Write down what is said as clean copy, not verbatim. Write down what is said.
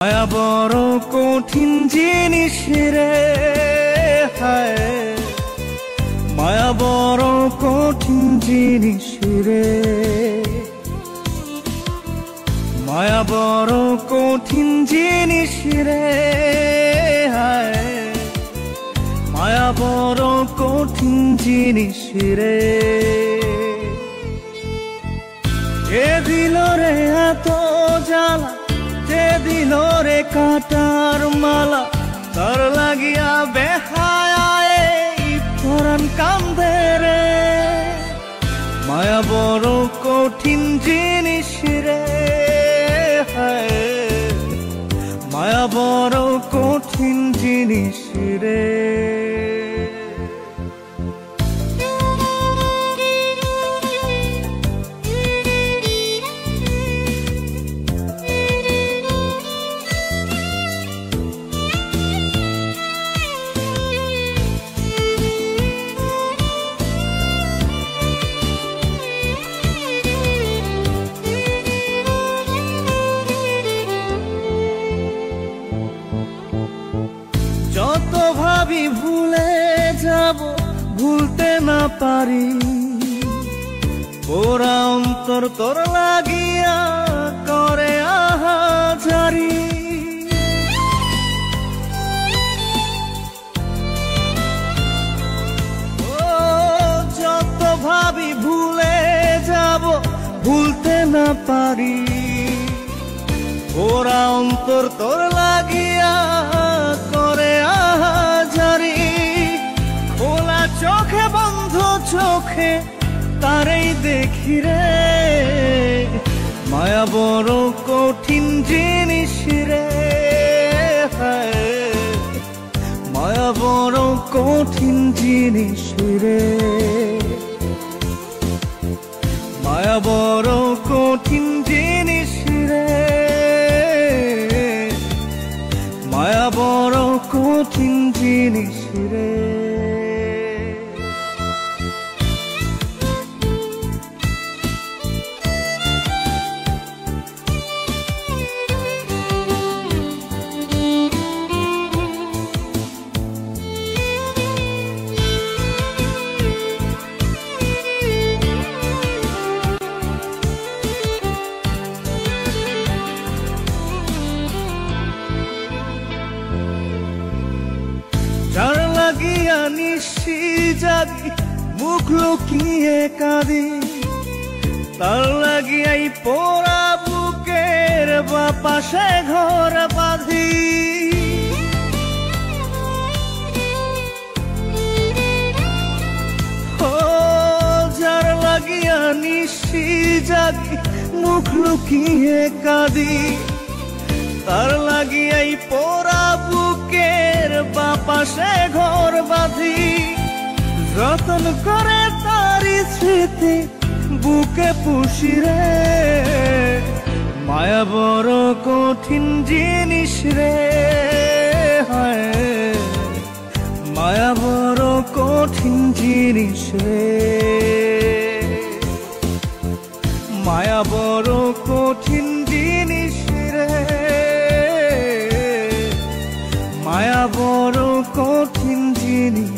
মায়া বড় কঠিন জিনিস রে, হায় মায়া বড় কঠিন জিনিস রে, মায়া বড় কঠিন জিনিস রে, হায় মায়া বড় কঠিন জিনিস রে। কে দিল রে এত জ্বালা, কে দিল রে কাটার মালা, তার লাগিয়া বেহায় পরাণ কান্দে রে। মায়া বড় কঠিন জিনিস রে, হায় মায়া বড় কঠিন জিনিস রে। যত ভাবি ভুলে যাব, ভুলতে না পারি, ওরা অন্তর তোর লাগিয়া করে আহাজারি। ও যত ভাবি ভুলে যাব, ভুলতে না পারি, ওরা অন্তর তোর লাগিয়া করে আহাজারি। খোলা চোখে বন্ধ চোখে তারেই দেখি রে, মায়া বড় কঠিন জিনিস রে, হায় মায়া বড় কঠিন জিনিস রে, মায়া বড় কঠিন জিনিস রে, মায়া বড় কঠিন জিনিস রে। যার লাগিয়া নিশি জাগি মুখ লুকিয়ে কাঁদি, তার লাগিয়াই পোড়া বুকের বাপাশে ঘর বাঁধি। ও যার লাগিয়া নিশি জাগি মুখ লুকিয়ে কাঁদি, তার লাগিয়াই পোড়া বুকের বাপাশে ঘর বাঁধি। যতন করে তারি স্মৃতি বুকে পুষি রে, মায়া বড় কঠিন জিনিস রে, হায় মায়া বড় কঠিন জিনিস রে, মায়া বড় কঠিন জিনিস রে, মায়া বড় কঠিন জিনিস।